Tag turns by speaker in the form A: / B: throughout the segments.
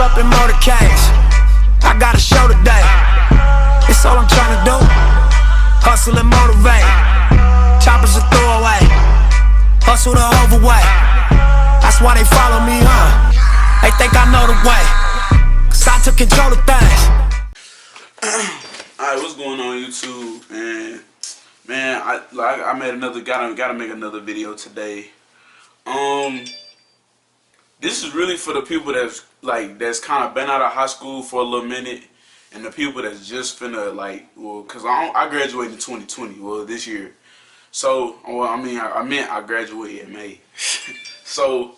A: Pull up in motorcades, I got a show today. It's all I'm trying to do, hustle and motivate. Choppers a throwaway, hustle the overweight. That's why they follow me, They think I know the way, cause I took control of things.
B: Alright, what's going on YouTube? And man, I made another gotta make another video today. This is really for the people that's kind of been out of high school for a little minute, and the people that's just finna cause I graduated in 2020, well this year. So I graduated in May. So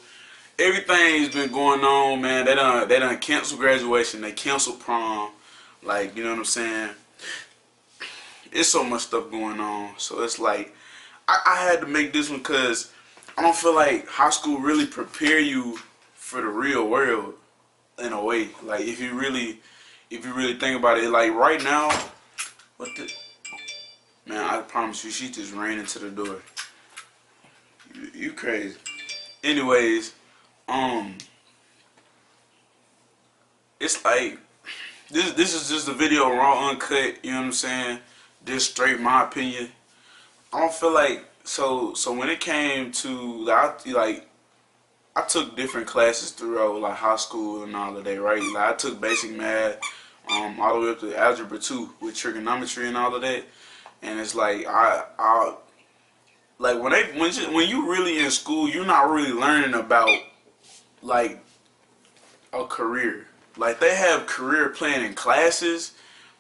B: everything's been going on, man. They done canceled graduation, they canceled prom, you know what I'm saying? It's so much stuff going on. So it's like I had to make this one because I don't feel like high school really prepare you for the real world in a way. Like if you really think about it, like right now, man, I promise you, she just ran into the door. You crazy. Anyways, it's like this is just a video raw, uncut. You know what I'm saying? Just straight my opinion. I don't feel like so when it came to I took different classes throughout high school and all of that, right? I took basic math, all the way up to algebra 2 with trigonometry and all of that. And it's like when you really in school, you're not really learning about a career. Like they have career planning classes,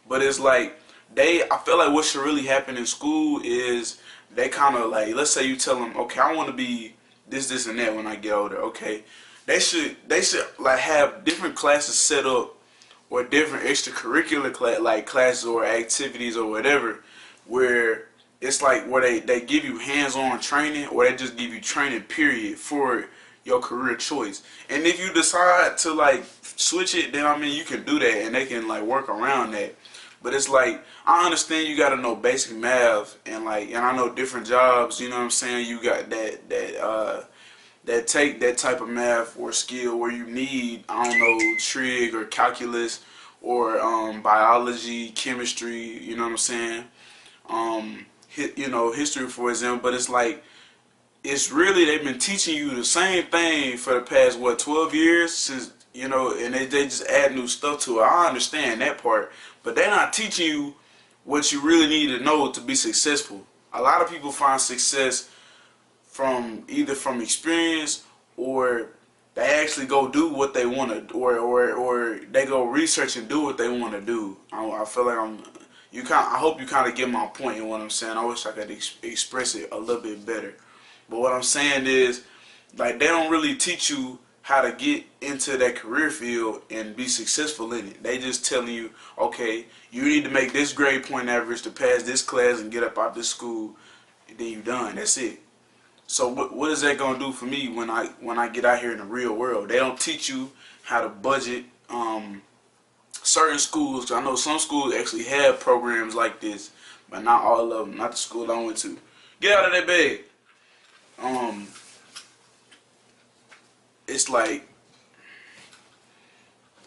B: but it's like I feel like what should really happen in school is they kind of let's say you tell them, okay, I want to be this and that when I get older. Okay, they should have different classes set up, or different extracurricular classes or activities or whatever, where it's where they give you hands-on training, or they just give you training period for your career choice. And if you decide to switch it, then you can do that, and they can work around that. But it's I understand you gotta know basic math, and I know different jobs, you know what I'm saying, you got that take that type of math or skill where you need, I don't know, trig or calculus or biology, chemistry, you know what I'm saying, history, for example. But it's really, they've been teaching you the same thing for the past 12 years since, and they just add new stuff to it. I understand that part, but they're not teaching you what you really need to know to be successful. A lot of people find success either from experience, or they actually go do what they want to, or they go research and do what they want to do. I feel like I hope you kind of get my point in what I'm saying. I wish I could express it a little bit better. But what I'm saying is, they don't really teach you how to get into that career field and be successful in it. They just telling you, okay, you need to make this grade point average to pass this class and get up out this school, and then you done. That's it. So what is that gonna do for me when I get out here in the real world? They don't teach you how to budget. Certain schools, I know some schools actually have programs like this, but not all of them. Not the school I went to. Get out of that bed. It's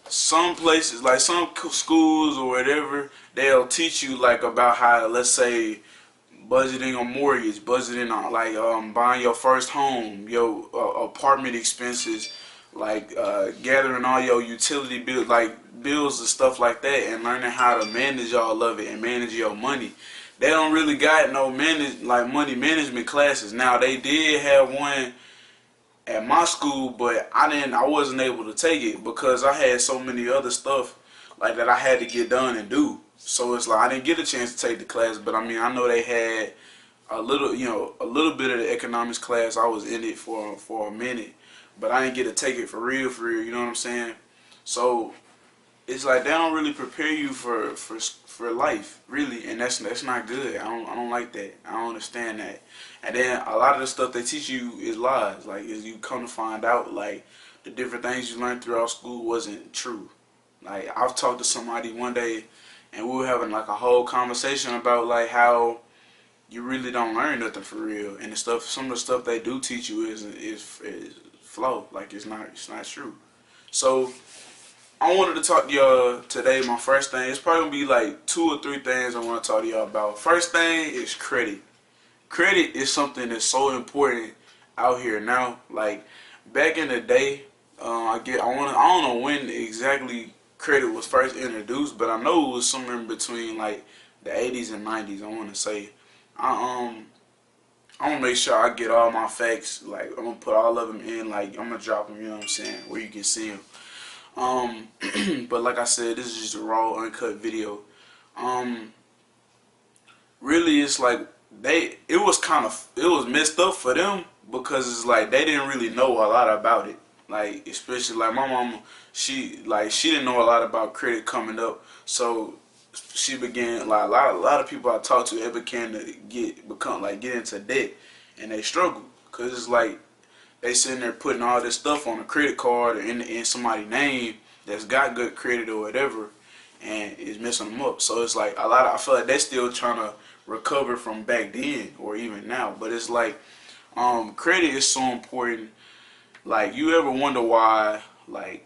B: some places, some schools or whatever, they'll teach you about how, let's say, budgeting a mortgage, budgeting on buying your first home, your apartment expenses, gathering all your utility bills, bills and stuff like that, and learning how to manage all of it and manage your money. They don't really got no money management classes. Now they did have one at my school, but I wasn't able to take it because I had so many other stuff that I had to get done and do. So it's I didn't get a chance to take the class. But I know they had a little bit of the economics class. I was in it for a minute, but I didn't get to take it for real, you know what I'm saying? So it's they don't really prepare you for life, really, and that's not good. I don't like that. I don't understand that. And then a lot of the stuff they teach you is lies. As you come to find out, the different things you learned throughout school wasn't true. I've talked to somebody one day, and we were having a whole conversation about how you really don't learn nothing for real, and some of the stuff they do teach you is flow. It's not true. So I wanted to talk to y'all today. My first thing, it's probably gonna be like 2 or 3 things I want to talk to y'all about. First thing is credit. Credit is something that's so important out here now. Like back in the day, I don't know when exactly credit was first introduced, but I know it was somewhere in between like the 80s and 90s. I want to say, I I'm gonna make sure I get all my facts. Like I'm gonna put all of them in. Like I'm gonna drop them. You know what I'm saying? Where you can see them. But like I said, this is just a raw, uncut video. Um, Really, it's like it was messed up for them because it's like they didn't really know a lot about it. Like especially like my mama, she didn't know a lot about credit coming up, so she began like a lot of people I talked to ever began to get into debt, and they struggle because it's like they sitting there putting all this stuff on a credit card or in somebody's name that's got good credit or whatever, and it's messing them up. So it's like I feel like they're still trying to recover from back then or even now. But it's like credit is so important. Like you ever wonder why like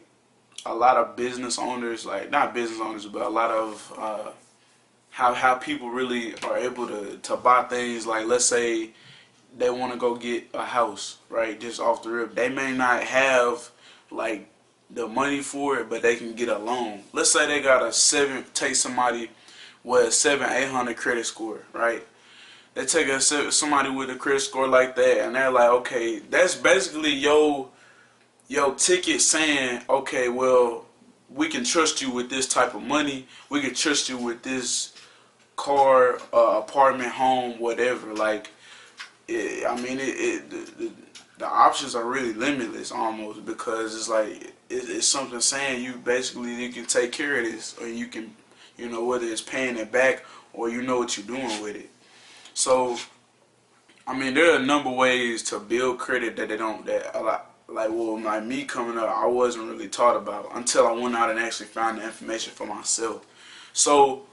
B: a lot of business owners, like not business owners, but a lot of how people really are able to buy things. Like let's say they want to go get a house, right? Just off the rip. They may not have like the money for it, but they can get a loan. Let's say they got take somebody with a 700-800 credit score, right? They take somebody with a credit score like that, and they're like, okay, that's basically your ticket saying, okay, well, we can trust you with this type of money. We can trust you with this car, apartment, home, whatever. Like, the options are really limitless almost because it's like it's something saying you can take care of this, or you can, whether it's paying it back or you know what you're doing with it. So there are a number of ways to build credit that a lot, like me coming up, I wasn't really taught about until I went out and actually found the information for myself. So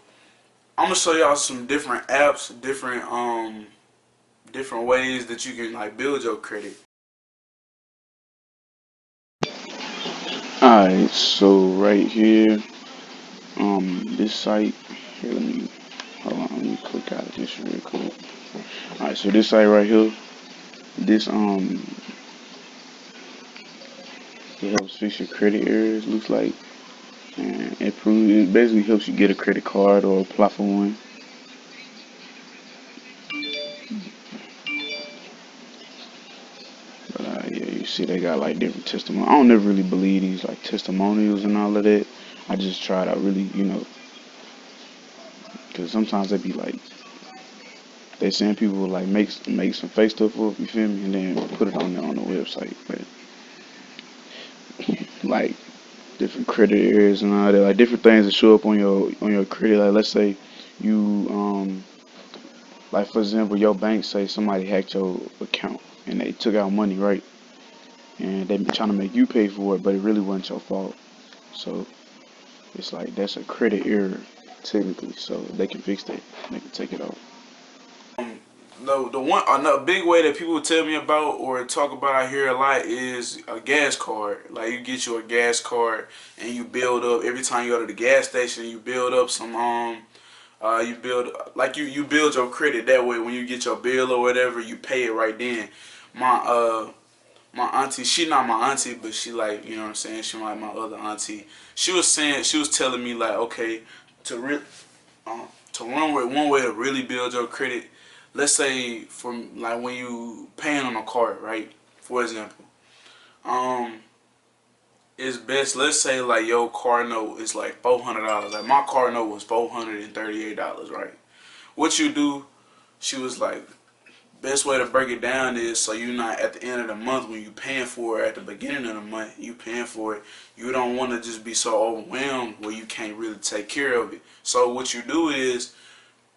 B: I'm gonna show y'all some different apps, different ways that you can like build your credit.
C: Alright, so right here, this site, here, hold on, let me click out of this real quick. Alright, so this site right here, this, it helps fix your credit errors, looks like, and it basically helps you get a credit card or apply for one. But, yeah, you see they got like different testimonials. I don't never really believe these like testimonials and all of that. I just try to really, because sometimes they be like, they send people like make some fake stuff up, you feel me, and then put it on the website. But like different credit areas and all that, like different things that show up on your credit. Like let's say you like for example, your bank say somebody hacked your account and they took out money, right? And they been trying to make you pay for it, but it really wasn't your fault. So it's like that's a credit error technically. So they can fix that. They can take it off.
B: No, another big way that people tell me about or talk about I hear a lot is a gas card. Like you get you a gas card and you build up every time you go to the gas station. You build up some you build your credit that way. When you get your bill or whatever, you pay it right then. My auntie, she not my auntie, but she like, you know what I'm saying, she like my other auntie. She was telling me like, okay, to run with one way to really build your credit. Let's say from like when you paying on a card, right? For example, it's best. Let's say like your car note is like $400. Like my car note was $438, right? What you do? She was like, best way to break it down is so you're not at the end of the month when you paying for it at the beginning of the month, you paying for it. You don't want to just be so overwhelmed where you can't really take care of it. So what you do is,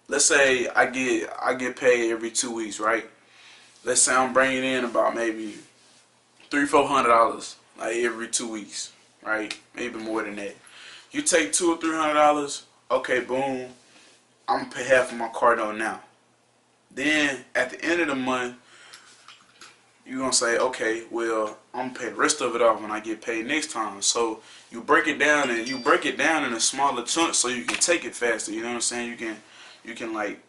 B: let's say I get paid every 2 weeks, right? Let's say I'm bringing in about maybe $300-400 like every 2 weeks, right? Maybe more than that. You take $200 or $300, okay, boom. I'm gonna pay half of my car note now. Then at the end of the month, you're gonna say, okay, well, I'm gonna pay the rest of it off when I get paid next time. So you break it down, and you break it down in a smaller chunk so you can take it faster. You know what I'm saying? You can like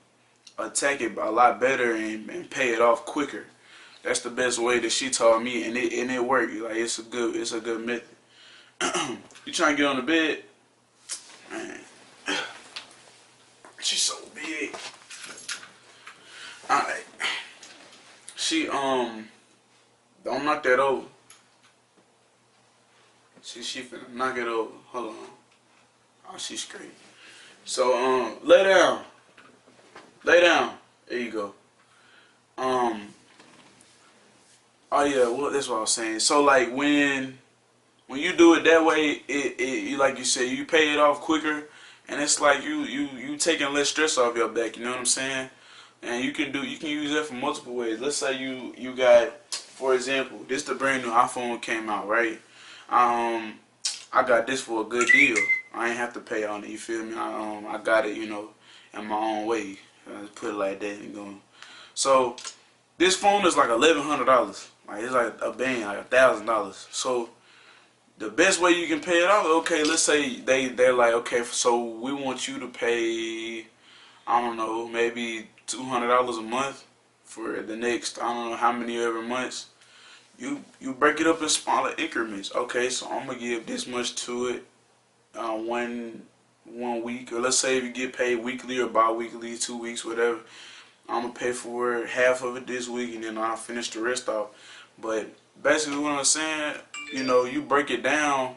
B: attack it a lot better and pay it off quicker. That's the best way that she taught me, and it worked. Like it's a good method. You trying to get on the bed, man? She's so big. All right, she don't knock that over. She finna knock it over. Hold on. Oh, she's screaming. So lay down. Lay down. There you go. Oh yeah, well that's what I was saying. So like when you do it that way, you like you said, you pay it off quicker, and it's like you taking less stress off your back. You know what I'm saying? And you can use that for multiple ways. Let's say you got, for example, this the brand new iPhone came out, right? I got this for a good deal. I ain't have to pay on it. You feel me? I got it, in my own way. Let's put it like that and going. So this phone is like $1,100. Like it's like a band, like $1,000. So the best way you can pay it off, okay, let's say they're like, okay, so we want you to pay, I don't know, maybe $200 a month for the next, I don't know how many ever months. You break it up in smaller increments. Okay, so I'm gonna give this much to it one week, or let's say if you get paid weekly or bi-weekly, 2 weeks, whatever. I'm gonna pay for half of it this week, and then I'll finish the rest off. But basically, what I'm saying, you break it down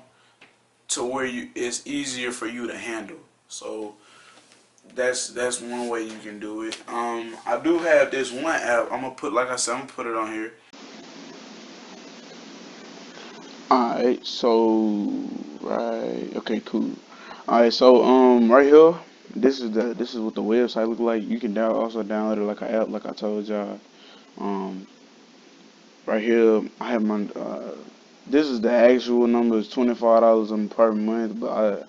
B: to where it's easier for you to handle. So that's one way you can do it. I do have this one app. I'm gonna put, like I said, I'm gonna put it on here.
C: Alright, so okay, cool. Alright, so right here, this is what the website look like. You can also download it like an app, like I told y'all. Um, right here, I have my this is the actual number. It's $25 per month, but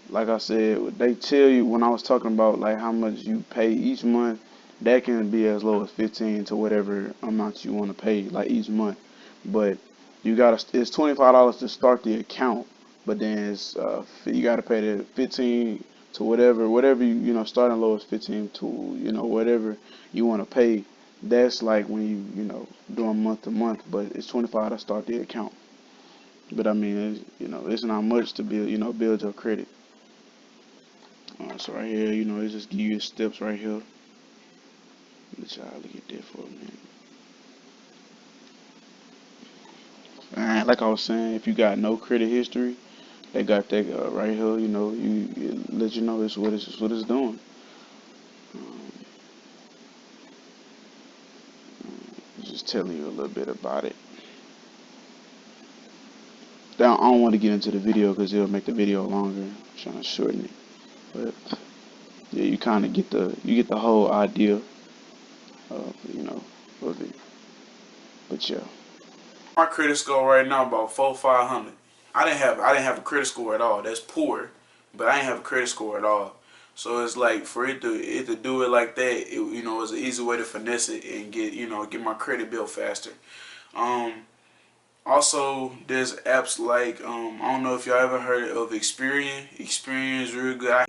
C: like I said, they tell you when I was talking about like how much you pay each month, that can be as low as 15 to whatever amount you want to pay like each month. But it's $25 to start the account, but then it's you gotta pay the 15 to whatever starting low is 15 to whatever you want to pay. That's like when doing month to month, but it's 25 to start the account. But I mean, it's not much to build your credit. So right here, it just give you steps right here. Let y'all look at that for a minute. And like I was saying, if you got no credit history, they got that right here. You let you know it's what it's doing. Um, just telling you a little bit about it. Now, I don't want to get into the video because it'll make the video longer. I'm trying to shorten it, but yeah, you kind of get the whole idea of it. But yeah.
B: My credit score right now about 400-500. I didn't have a credit score at all. That's poor, but I didn't have a credit score at all. So it's like for it to do it like that, it's an easy way to finesse it and get my credit built faster. Also, there's apps like I don't know if y'all ever heard of Experian. Experian is real good.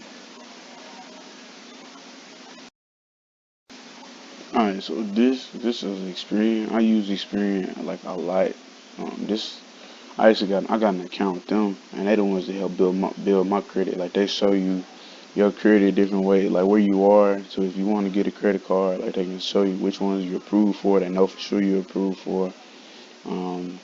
C: Alright, so this is Experian. I use Experian like a lot. This I got an account with them, and they the ones that help build my credit. Like they show you your credit different way, like where you are. So if you want to get a credit card, like they can show you which ones you're approved for. They know for sure you're approved for. Um,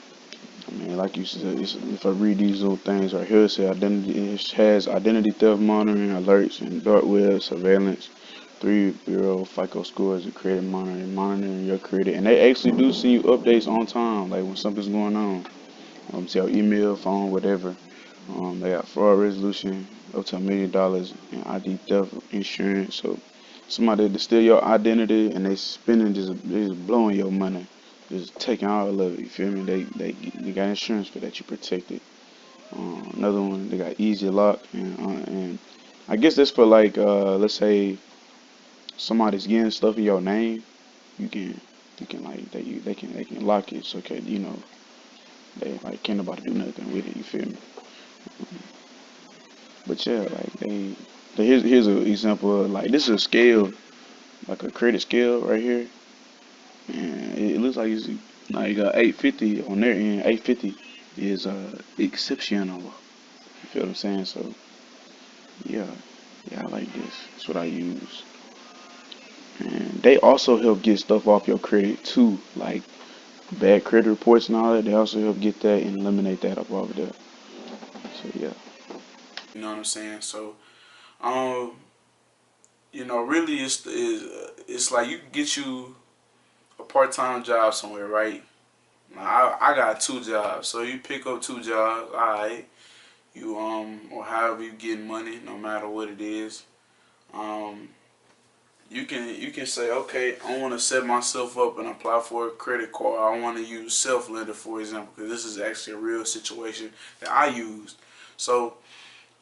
C: I mean, like you said, if I read these little things right here, it has identity theft monitoring, alerts, and dark web surveillance, 3 bureau FICO scores, and credit monitoring your credit. And they actually do send you updates on time, like when something's going on. To your email, phone, whatever. They got fraud resolution up to $1 million and ID theft insurance. So somebody to steal your identity and they just blowing your money, just taking all of it. You feel me? They got insurance for that. You protected. Another one, they got Easy Lock, and I guess that's for like let's say somebody's getting stuff in your name. You can You can like they can lock it so okay, they like can't nobody do nothing with it. You feel me? But yeah, like here's an example of like this is a scale, like a credit scale right here, and it looks like it's now you got 850 on their end. 850 is exceptional. You feel what I'm saying? So yeah, yeah, I like this. That's what I use. And they also help get stuff off your credit too, like bad credit reports and all that. They also help get that and eliminate that up over there. So yeah.
B: You know what I'm saying? So, um, really, it's like you can get you a part-time job somewhere, right? I got 2 jobs, so you pick up 2 jobs, all right. You or however you get money, no matter what it is. Um, you can say, okay, I want to set myself up and apply for a credit card. I want to use Self-Lender, for example, because this is actually a real situation that I used. So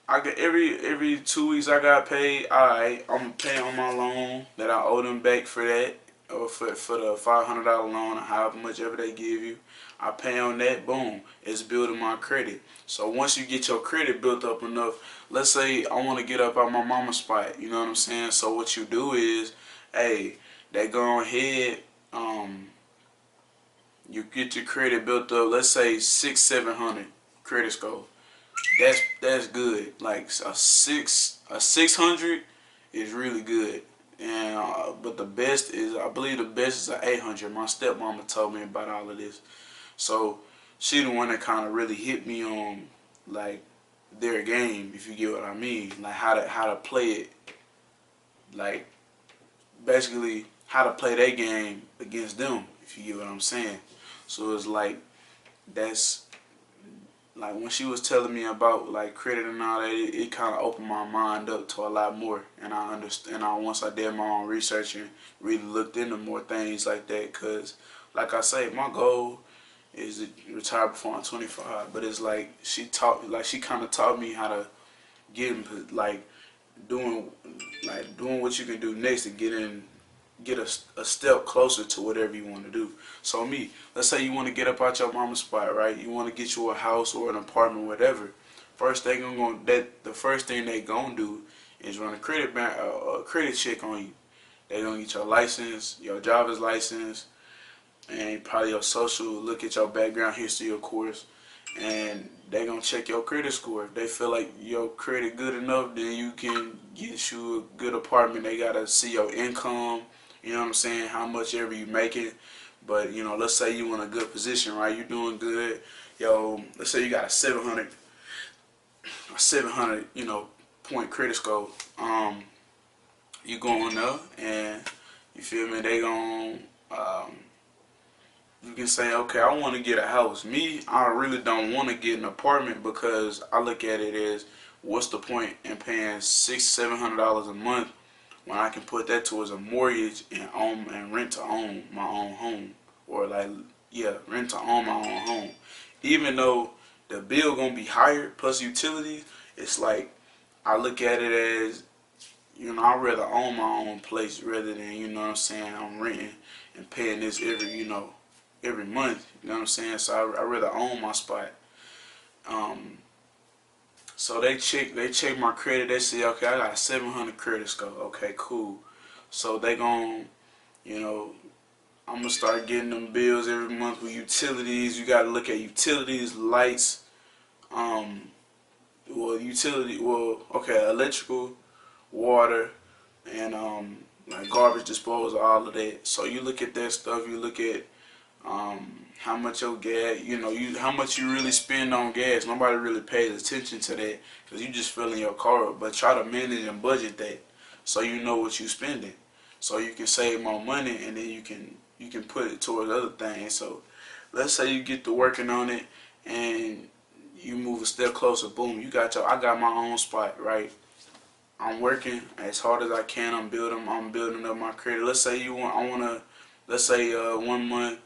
B: I get every 2 weeks I got paid. All right, I'm gonna pay on my loan that I owe them back for that, or for the $500 loan, or however much ever they give you. I pay on that. Boom, it's building my credit. So once you get your credit built up enough, let's say I want to get up out my mama's spot. You know what I'm saying? So what you do is, hey, they go ahead. You get your credit built up. Let's say 600-700 credit score. That's good. Like a 600 is really good. And but the best is, I believe the best is a 800. My stepmama told me about all of this. So she the one that kind of really hit me on like their game, if you get what I mean. Like how to play it. Like basically how to play their game against them, if you get what I'm saying. So it's like that's like when she was telling me about like credit and all that, it kind of opened my mind up to a lot more, and I understand. Once I did my own research and really looked into more things like that, cause like I say, my goal is to retire before I'm 25. But it's like she kind of taught me how to get in, like doing doing what you can do next to get a step closer to whatever you want to do. So me, let's say you want to get up out your mama's spot, right? You want to get you a house or an apartment, whatever. The first thing they gonna do is run a credit check on you. They gonna get your license, your driver's license, and probably your social. Look at your background history, of course, and they gonna check your credit score. If they feel like your credit good enough, then you can get you a good apartment. They gotta see your income. You know what I'm saying? How much ever you making. But, let's say you in a good position, right? You doing good. Let's say you got a 700, point credit score. You going up and you feel me? They gon' you can say, okay, I want to get a house. Me, I really don't want to get an apartment because I look at it as, what's the point in paying $600-700 a month when I can put that towards a mortgage and rent to own my own home, or rent to own my own home. Even though the bill gonna be higher plus utilities, it's like I look at it as, I'd rather own my own place rather than, what I'm saying, I'm renting and paying this every month. You know what I'm saying? So I rather own my spot. So they check my credit. They say, okay, I got a 700 credit score. Okay, cool. So they gon', I'm gonna start getting them bills every month with utilities. You gotta look at utilities, lights, electrical, water, and like garbage disposal, all of that. So you look at that stuff. You look at how much your gas, how much you really spend on gas. Nobody really pays attention to that because you just filling your car up. But try to manage and budget that so you know what you're spending, so you can save more money, and then you can put it towards other things. So let's say you get to working on it and you move a step closer. Boom, I got my own spot, right? I'm working as hard as I can. I'm building up my credit. Let's say let's say 1 month,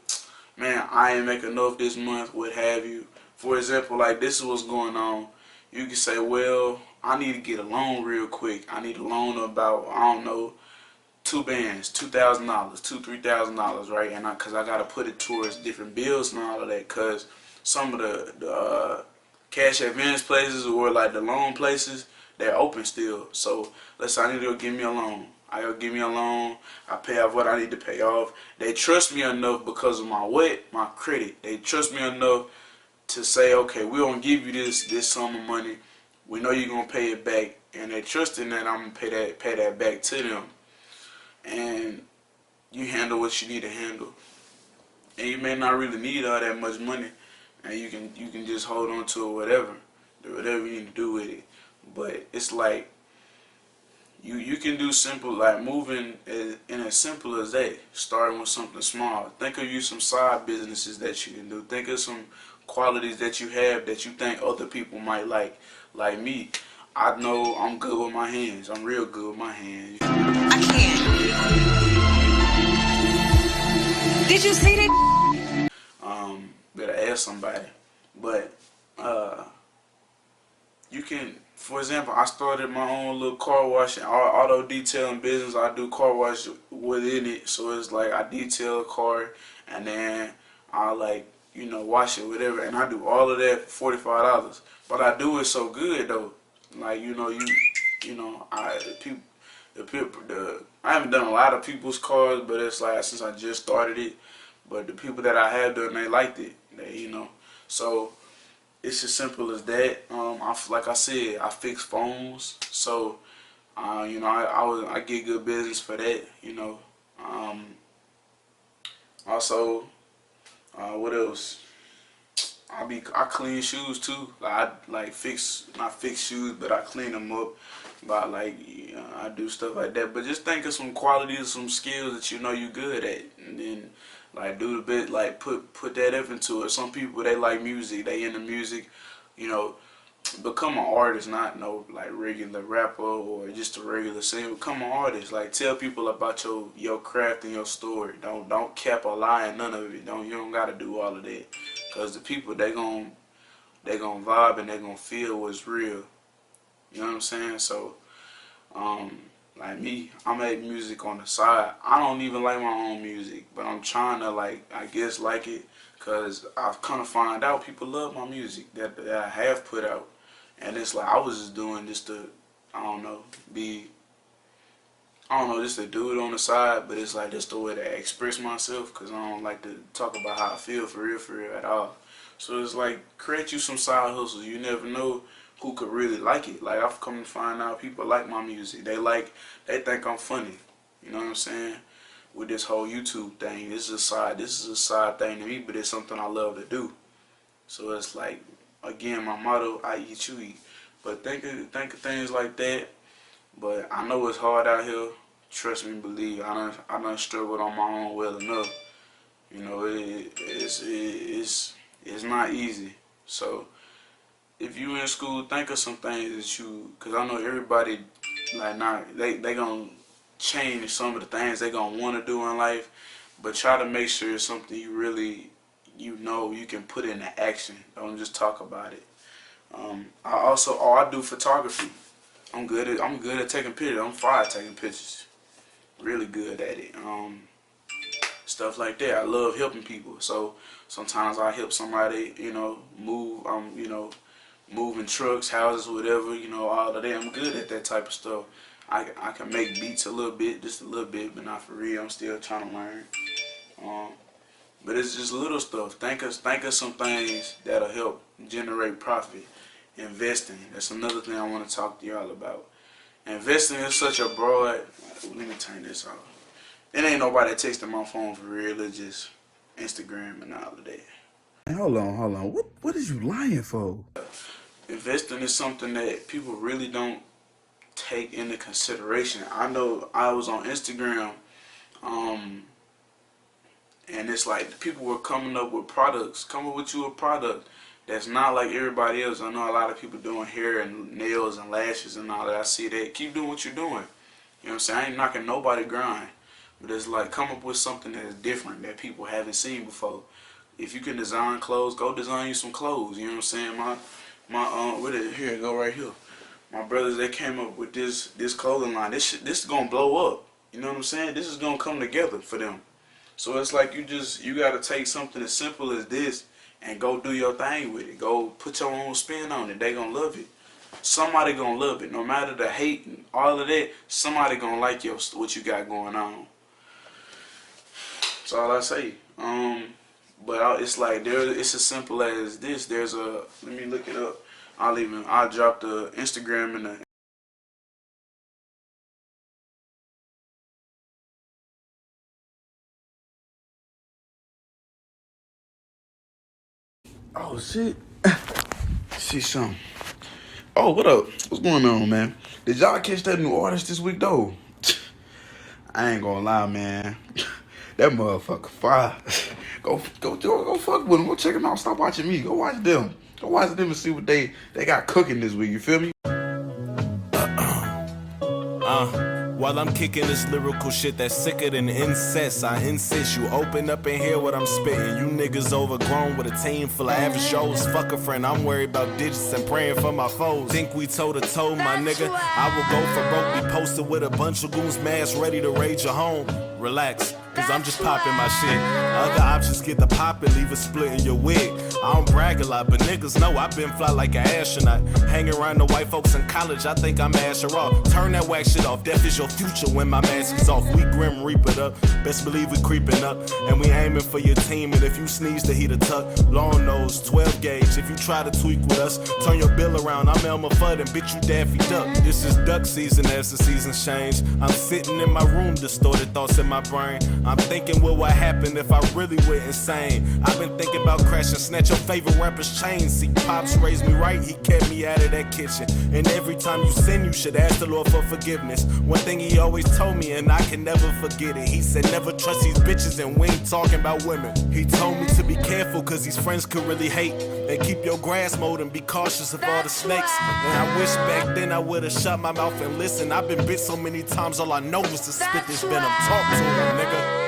B: man, I ain't make enough this month, what have you. For example, like this is what's going on. You can say, well, I need to get a loan real quick. I need a loan of about, I don't know, two bands, $2,000, $3,000, right? And cause I gotta put it towards different bills and all of that, cause some of the cash advance places or like the loan places, they're open still. So let's say I need to go give me a loan. I go give me a loan. I pay off what I need to pay off. They trust me enough because of my credit. They trust me enough to say, okay, we're gonna give you this sum of money. We know you're gonna pay it back, and they trusting that I'm gonna pay that back to them. And you handle what you need to handle. And you may not really need all that much money, and you can just hold on to it, whatever. Do whatever you need to do with it. But it's like you can do simple, like moving in as simple as that, starting with something small. Think of you some side businesses that you can do. Think of some qualities that you have that you think other people might like. Like me, I know I'm good with my hands. I'm real good with my hands.
D: I can't. Did you see that?
B: Better ask somebody. But you can, for example, I started my own little car wash and auto detailing business. I do car wash within it, so it's like I detail a car and then I wash it, whatever, and I do all of that for $45. But I do it so good though, like I haven't done a lot of people's cars, but it's like since I just started it. But the people that I have done, they liked it. So it's as simple as that. Like I said, I fix phones, so I get good business for that. Also, what else? I clean shoes too. I not fix shoes, but I clean them up. But I do stuff like that. But just think of some qualities, some skills that you know you're good at, and then do the bit, put that effort into it. Some people, they like music, they into music, become an artist, not no regular rapper or just a regular singer. Become an artist. Tell people about your craft and your story. Don't cap or lie in none of it. You don't gotta do all of that, cause the people they gonna vibe and they gonna feel what's real. You know what I'm saying? So like me, I make music on the side. I don't even like my own music, but I'm trying to like it, cause I've kind of find out people love my music that I have put out, and it's like I was just doing this to, just to do it on the side, but it's like just the way to express myself, cause I don't like to talk about how I feel for real at all. So it's like, create you some side hustles. You never know who could really like it. I've come to find out people like my music. They think I'm funny. You know what I'm saying? With this whole YouTube thing, this is a side thing to me, but it's something I love to do. So it's like, again, my motto: I eat, you eat. But think of things like that. But I know it's hard out here. Trust me, believe. I done struggled on my own well enough. It's not easy. So if you in school, think of some things that cause I know everybody, they gonna change some of the things they gonna want to do in life, but try to make sure it's something you really, you can put into action. Don't just talk about it. I do photography. I'm good at taking pictures. I'm fine at taking pictures. Really good at it. Stuff like that. I love helping people. So sometimes I help somebody, move. Moving trucks, houses, whatever, all of that. I'm good at that type of stuff. I can make beats just a little bit, but not for real. I'm still trying to learn. But it's just little stuff. Think of some things that'll help generate profit. Investing. That's another thing I want to talk to y'all about. Investing is such a broad. Let me turn this off. It ain't nobody texting my phone for real. It's just Instagram and all of that.
E: Hold on. What is you lying for?
B: Investing is something that people really don't take into consideration. I know I was on Instagram, and it's like people were coming up with you a product that's not like everybody else. I know a lot of people doing hair and nails and lashes and all that. I see that. Keep doing what you're doing. You know what I'm saying? I ain't knocking nobody grind, but it's like, come up with something that is different that people haven't seen before. If you can design clothes, go design you some clothes. You know what I'm saying? Here, go right here. My brothers, they came up with this clothing line. This gonna blow up. You know what I'm saying? This is gonna come together for them. So it's like you gotta take something as simple as this and go do your thing with it. Go put your own spin on it. They gonna love it. Somebody gonna love it. No matter the hate and all of that, somebody gonna like what you got going on. That's all I say. But it's like it's as simple as this. There's a, let me look it up. I'll drop the Instagram in the.
E: Oh shit. See something. Oh, what up? What's going on, man? Did y'all catch that new artist this week though? I ain't gonna lie, man. That motherfucker fire. Go fuck with him. Go check him out. Stop watching me. Go watch them. Go watch them and see what they got cooking this week. You feel me?
F: While I'm kicking this lyrical shit that's sicker than incest, I insist you open up and hear what I'm spitting. You niggas overgrown with a team full of average shows. Fuck a friend, I'm worried about digits and praying for my foes. Think we toe to toe, my nigga? I will go for broke, be posted with a bunch of goons masks ready to raid your home. Relax, cause I'm just popping my shit. Other options get the pop and leave a split in your wig. I don't brag a lot, but niggas know I've been fly like an astronaut. Hanging around the white folks in college, I think I'm Asher off. Turn that whack shit off, death is your future when my mask is off. We grim reap it up, best believe we creeping up. And we aiming for your team, and if you sneeze the heater tuck. Long nose, 12 gauge, if you try to tweak with us. Turn your bill around, I'm Elmer Fudd and bitch you Daffy Duck. This is duck season as the seasons change. I'm sitting in my room, distorted thoughts in my brain. I'm thinking what would happen if I really went insane. I've been thinking about crashing, snatch your favorite rapper's chain. See, Pops raised me right, he kept me out of that kitchen. And every time you sin, you should ask the Lord for forgiveness. One thing he always told me, and I can never forget it. He said, never trust these bitches, and we ain't talking about women. He told me to be careful, cause these friends could really hate. And keep your grass mowed and be cautious of all the snakes. And I wish back then I would've shut my mouth and listened. I've been bit so many times, all I know is to spit this venom. Talk to him, nigga.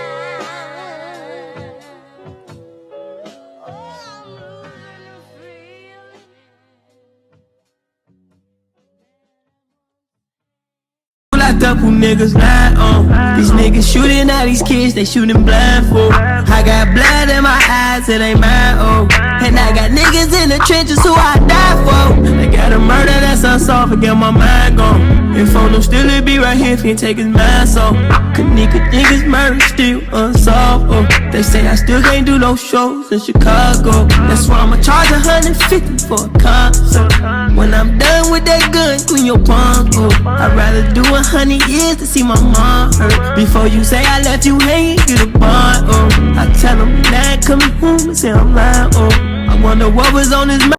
G: Locked up who niggas lie on. These niggas shooting at these kids, they shooting blindfold. I got blood in my eyes, it ain't my own. And I got niggas in the trenches who I die for. They got a murder that's unsolved, I get my mind gone. If no still it be right here if he ain't take his mask off. Kanika niggas murder still unsolved. Oh, they say I still can't do no shows in Chicago. That's why I'ma charge 150 for a concert. When I'm done with that gun, clean your palm. Oh, I'd rather do 100 years to see my mom hurt. Before you say I left you hanging, get a bond. Oh, I tell them that coming home and say I'm lying. Oh, I wonder what was on his mind.